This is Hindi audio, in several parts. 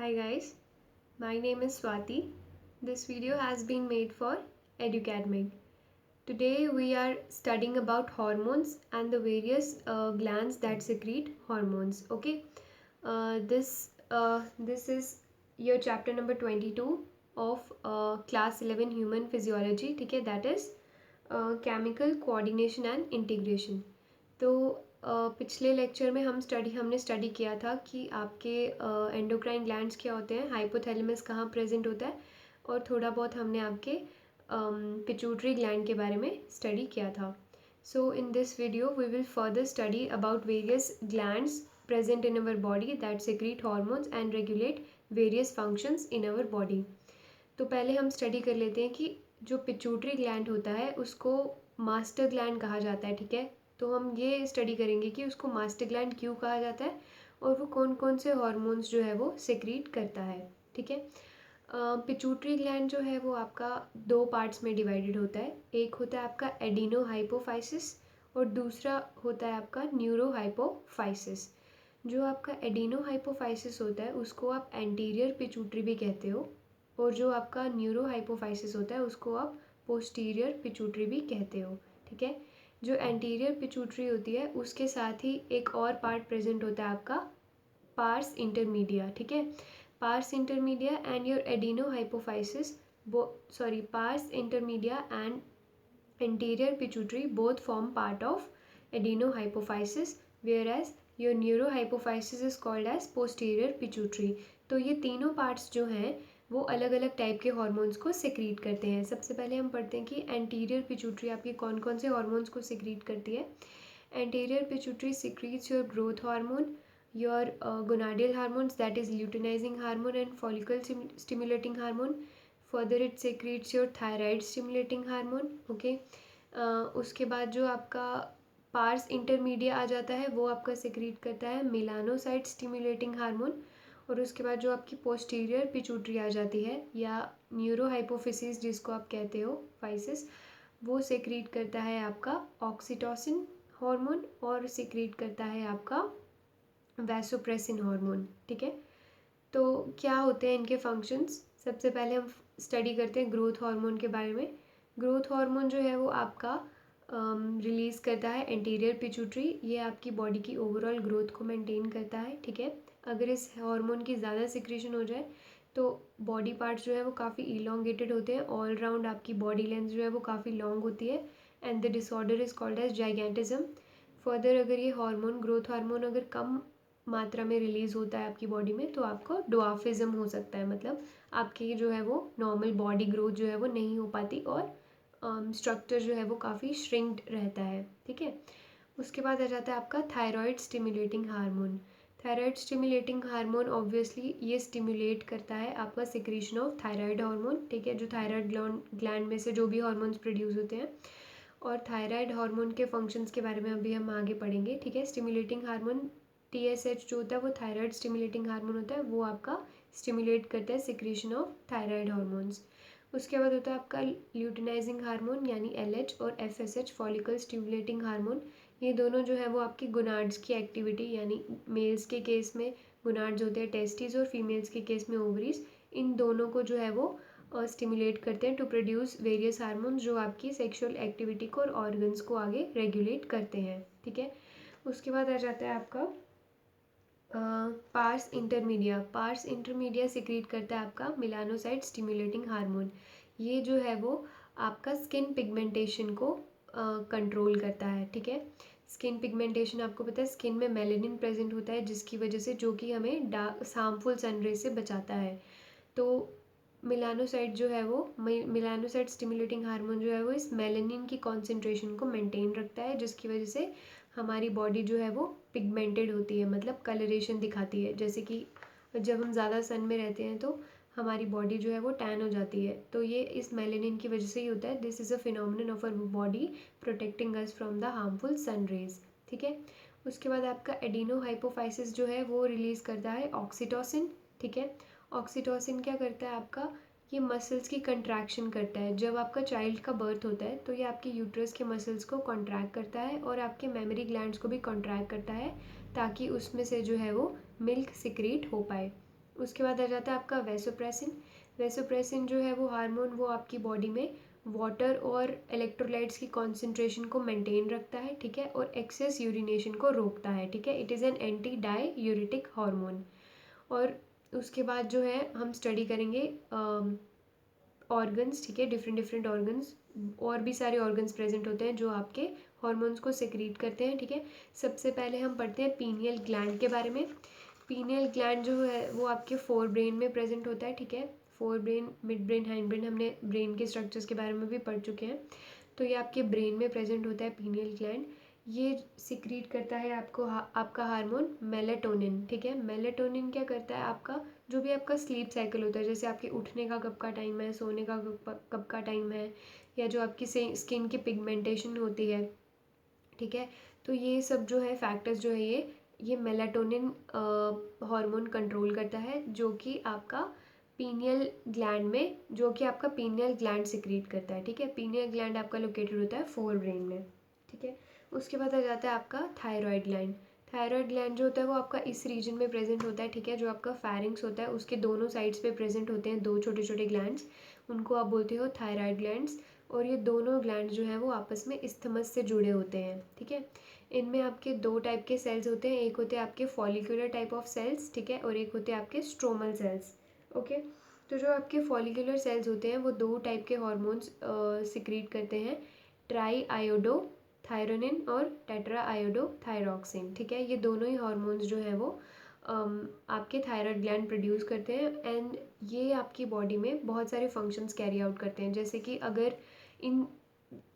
Hi guys, my name is Swati. This video has been made for Educademic. Today we are studying about hormones and the various glands that secrete hormones. Okay, this is your chapter number 22 of class 11 human physiology. ठीक है, that is chemical coordination and integration. तो पिछले लेक्चर में हमने स्टडी किया था कि आपके एंडोक्राइन ग्लैंड्स क्या होते हैं, हाइपोथैलेमस कहाँ प्रेजेंट होता है, और थोड़ा बहुत हमने आपके पिट्यूटरी ग्लैंड के बारे में स्टडी किया था. So in this video we will further study about various glands present in our body that secrete hormones and regulate various functions in our body. तो पहले हम स्टडी कर लेते हैं कि जो पिट्यूटरी ग्लैंड होता है उसको मास्टर ग्लैंड कहा जाता है. ठीक है, तो हम ये स्टडी करेंगे कि उसको मास्टर ग्लैंड क्यों कहा जाता है और वो कौन कौन से हार्मोन्स जो है वो सेक्रीट करता है. ठीक है, पिट्यूटरी ग्लैंड जो है वो आपका दो पार्ट्स में डिवाइडेड होता है. एक होता है आपका एडिनो हाइपोफाइसिस और दूसरा होता है आपका न्यूरो हाइपोफाइसिस. जो आपका एडिनो हाइपोफाइसिस होता है उसको आप एंटीरियर पिट्यूटरी भी कहते हो, और जो आपका न्यूरो हाइपोफाइसिस होता है उसको आप पोस्टीरियर पिट्यूटरी भी कहते हो. ठीक है, जो एंटीरियर पिट्यूटरी होती है उसके साथ ही एक और पार्ट प्रेजेंट होता है आपका पार्स इंटरमीडिया. ठीक है, parse intermedia and your adeno hypophysis parse intermedia and anterior pituitary both form part of adenohypophysis, whereas your neurohypophysis is called as posterior pituitary. तो ये तीनों पार्ट्स जो हैं वो अलग अलग टाइप के हॉर्मोन्स को सिक्रीट करते हैं. सबसे पहले हम पढ़ते हैं कि एंटीरियर पिट्यूटरी आपकी कौन कौन से हॉर्मोन्स को सिक्रीट करती है. Anterior pituitary secretes your growth hormone, your gonadal hormones that is luteinising hormone and follicle stimulating hormone. Further it secretes your thyroid stimulating hormone. Okay, उसके बाद जो आपका पार्स इंटरमीडिया आ जाता है वो आपका सेक्रीट करता है मेलानोसाइट स्टिमुलेटिंग हार्मोन. और उसके बाद जो आपकी पोस्टीरियर पिट्यूटरी आ जाती है या न्यूरो हाइपोफिसिस जिसको आप कहते हो फाइसिस, वो सेक्रीट करता है आपका ऑक्सीटोसिन हार्मोन और सेक्रीट करता है आपका वैसोप्रेसिन हार्मोन. ठीक है, तो क्या होते हैं इनके फंक्शंस. सबसे पहले हम स्टडी करते हैं ग्रोथ हार्मोन के बारे में. ग्रोथ हार्मोन जो है वो आपका रिलीज़ करता है एंटीरियर पिट्यूटरी. ये आपकी बॉडी की ओवरऑल ग्रोथ को मेंटेन करता है. ठीक है, अगर इस हार्मोन की ज़्यादा सिक्रीशन हो जाए तो बॉडी पार्ट्स जो है वो काफ़ी इलोंगेटेड होते हैं. ऑल राउंड आपकी बॉडी लेंथ जो है वो काफ़ी लॉन्ग होती है and the disorder is called as gigantism. Further अगर ये हार्मोन ग्रोथ हार्मोन अगर कम मात्रा में रिलीज़ होता है आपकी बॉडी में तो आपको ड्वार्फिज्म हो सकता है. मतलब आपकी जो है वो नॉर्मल बॉडी ग्रोथ जो है वो नहीं हो पाती और स्ट्रक्चर जो है वो काफ़ी श्रिंक्ड रहता है. ठीक है, उसके बाद आ जाता है आपका thyroid stimulating hormone. Thyroid stimulating hormone obviously ये स्टिमुलेट करता है आपका सिक्रीशन ऑफ थायराइड हार्मोन. ठीक है, जो थायराइड ग्लैंड में से जो भी हार्मोन्स प्रोड्यूस होते हैं, और थायराइड हार्मोन के फंक्शंस के बारे में अभी हम आगे पढ़ेंगे. ठीक है, स्टिमुलेटिंग हार्मोन TSH जो होता है वो थायराइड स्टिमुलेटिंग हार्मोन होता है, वो आपका स्टिमुलेट करता है सिक्रीशन ऑफ थायराइड हार्मोन्स. उसके बाद होता है आपका ल्यूटिनाइजिंग हार्मोन यानी LH और FSH फॉलिकल स्टिमुलेटिंग हार्मोन. ये दोनों जो है वो आपकी गोनाड्स की एक्टिविटी यानी मेल्स के केस में गोनाड्स होते हैं टेस्टिस और फीमेल्स के केस में ओवरीज, इन दोनों को जो है वो स्टिमुलेट करते हैं टू प्रोड्यूस वेरियस हार्मोन्स जो आपकी सेक्सुअल एक्टिविटी को और ऑर्गन्स को आगे रेगुलेट करते हैं. ठीक है, उसके बाद आ जाता है आपका parse intermedia. Parse intermedia secrete करता है आपका मेलानोसाइट स्टिमुलेटिंग हार्मोन. ये जो है वो आपका स्किन पिगमेंटेशन को कंट्रोल करता है. ठीक है, स्किन पिगमेंटेशन आपको पता है स्किन में मेलेनिन प्रेजेंट होता है जिसकी वजह से जो कि हमें हार्मफुल सनरे से बचाता है. तो मेलानोसाइट जो है वो मेलानोसाइट स्टिमुलेटिंग हार्मोन जो है वो इस मेलेनिन की कॉन्सेंट्रेशन को मेंटेन रखता है जिसकी वजह से हमारी बॉडी जो है वो पिगमेंटेड होती है, मतलब कलरेशन दिखाती है. जैसे कि जब हम ज़्यादा सन में रहते हैं तो हमारी बॉडी जो है वो टैन हो जाती है, तो ये इस मेलेनिन की वजह से ही होता है. This is a phenomenon of our body protecting us from the harmful sun rays. ठीक है, उसके बाद आपका एडिनो हाइपोफाइसिस जो है वो रिलीज़ करता है ऑक्सीटोसिन. ठीक है, ऑक्सीटोसिन क्या करता है आपका, ये मसल्स की कंट्रैक्शन करता है. जब आपका चाइल्ड का बर्थ होता है तो ये आपके यूट्रस के मसल्स को कॉन्ट्रैक्ट करता है और आपके मेमोरी ग्लैंड्स को भी कॉन्ट्रैक्ट करता है ताकि उसमें से जो है वो मिल्क सिक्रीट हो पाए. उसके बाद आ जाता है आपका वैसोप्रेसिन। वैसोप्रेसिन जो है वो हार्मोन वो आपकी बॉडी में वाटर और इलेक्ट्रोलाइट्स की कॉन्सेंट्रेशन को मेंटेन रखता है, ठीक है, और एक्सेस यूरिनेशन को रोकता है, ठीक है। It is an anti diuretic hormone. और उसके बाद जो है हम स्टडी करेंगे ऑर्गन्स, ठीक है, डिफरेंट डिफरेंट ऑर्गन्स, और भी सारे ऑर्गन्स प्रेजेंट होते हैं जो आपके हॉर्मोन्स को सेक्रीट करते हैं, ठीक है। सबसे पहले हम पढ़ते हैं पीनियल ग्लैंड के बारे में। पीनियल ग्लैंड जो है वो आपके फोर ब्रेन में प्रेजेंट होता है, ठीक है। Fore brain, mid brain, hind brain, हमने ब्रेन के स्ट्रक्चर्स के बारे में भी पढ़ चुके हैं। तो ये आपके ब्रेन में प्रेजेंट होता है पीनियल ग्लैंड। ये सिक्रीट करता है आपका हार्मोन मेलेटोनिन, ठीक है। मेलेटोनिन क्या करता है, आपका जो भी आपका स्लीप साइकिल होता है, जैसे आपके उठने का कब का टाइम है, सोने का कब का टाइम है, या जो आपकी स्किन की पिगमेंटेशन होती है, ठीक है। तो ये सब जो है फैक्टर्स जो है ये मेलाटोनिन हार्मोन कंट्रोल करता है, जो कि आपका पीनियल ग्लैंड में, जो कि आपका पीनियल ग्लैंड सिक्रीट करता है, ठीक है। पीनियल ग्लैंड आपका लोकेटेड होता है फोर ब्रेन में, ठीक है। उसके बाद आ जाता है आपका थायराइड ग्लैंड। थायराइड ग्लैंड जो होता है वो आपका इस रीजन में प्रेजेंट होता है, ठीक है। जो आपका फैरिंग्स होता है उसके दोनों साइड्स पे प्रेजेंट होते हैं दो छोटे छोटे ग्लैंड्स, उनको आप बोलते हो थायराइड ग्लैंड्स। और ये दोनों ग्लैंड जो हैं वो आपस में इस्थमस से जुड़े होते हैं, ठीक है। इनमें आपके दो टाइप के सेल्स होते हैं, एक होते हैं आपके फॉलिकुलर टाइप ऑफ सेल्स, ठीक है, और एक होते हैं आपके स्ट्रोमल सेल्स, ओके। तो जो आपके फॉलिकुलर सेल्स होते हैं वो दो टाइप के हॉर्मोन्स सिक्रीट करते हैं, ट्राई आयोडो थायरोनिन और टेट्रा आयोडो थायरॉक्सिन, ठीक है। ये दोनों ही हॉर्मोन्स जो हैं वो आपके थायराइड ग्लैंड प्रोड्यूस करते हैं, एंड ये आपकी बॉडी में बहुत सारे फंक्शंस कैरी आउट करते हैं। जैसे कि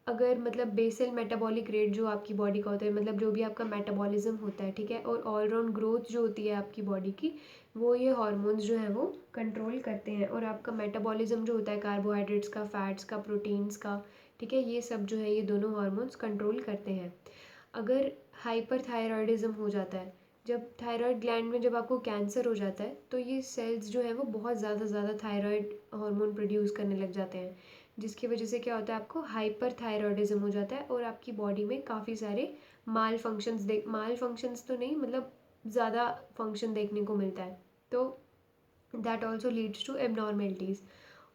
अगर मतलब बेसल मेटाबॉलिक रेट जो आपकी बॉडी का होता है, मतलब जो भी आपका मेटाबॉलिज्म होता है, ठीक है, और ऑलराउंड ग्रोथ जो होती है आपकी बॉडी की, वो ये हॉर्मोन्स जो हैं वो कंट्रोल करते हैं। और आपका मेटाबॉलिज्म जो होता है कार्बोहाइड्रेट्स का, फैट्स का, प्रोटीन्स का, ठीक है, ये सब जो है ये दोनों हॉर्मोन्स कंट्रोल करते हैं। अगर हाइपरथायरॉयडिज्म हो जाता है, जब थायराइड ग्लैंड में जब आपको कैंसर हो जाता है, तो ये सेल्स जो है वो बहुत ज़्यादा थायराइड हार्मोन प्रोड्यूस करने लग जाते हैं, जिसकी वजह से क्या होता है, आपको हाइपरथायरॉयडिज्म हो जाता है और आपकी बॉडी में काफ़ी सारे माल फंक्शंस तो नहीं, मतलब ज़्यादा फंक्शन देखने को मिलता है। तो that also leads to abnormalities.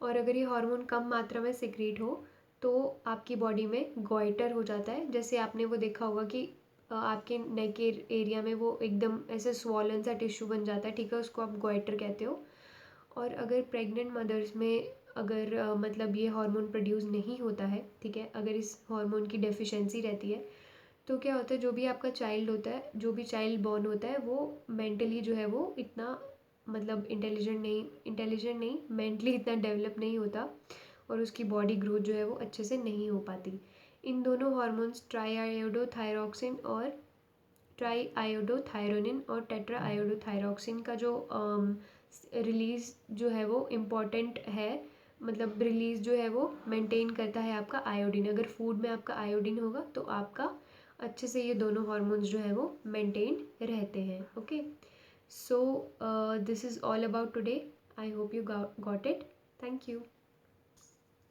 और अगर ये हार्मोन कम मात्रा में सिक्रीट हो तो आपकी बॉडी में गॉइटर हो जाता है। जैसे आपने वो देखा होगा कि आपके नेक के एरिया में वो एकदम ऐसे स्वॉलन सा टिश्यू बन जाता है, ठीक है, उसको आप गॉइटर कहते हो। और अगर प्रेग्नेंट मदर्स में अगर मतलब ये हार्मोन प्रोड्यूस नहीं होता है, ठीक है, अगर इस हार्मोन की डेफिशिएंसी रहती है, तो क्या होता है, जो भी आपका चाइल्ड होता है, जो भी चाइल्ड बॉर्न होता है, वो मेंटली जो है वो इतना मतलब इंटेलिजेंट नहीं मेंटली इतना डेवलप नहीं होता, और उसकी बॉडी ग्रोथ जो है वो अच्छे से नहीं हो पाती। इन दोनों हार्मोन्स ट्राईआयोडोथायरॉक्सिन और ट्राईआयोडोथायरोनिन और टेट्रा आयोडोथायरॉक्सिन का जो रिलीज़ जो है वो इम्पॉर्टेंट है, मतलब रिलीज़ जो है वो मेंटेन करता है आपका आयोडीन। अगर फूड में आपका आयोडीन होगा तो आपका अच्छे से ये दोनों हार्मोन्स जो है वो मेंटेन रहते हैं, okay. So this is all about today. I hope you got it. Thank you.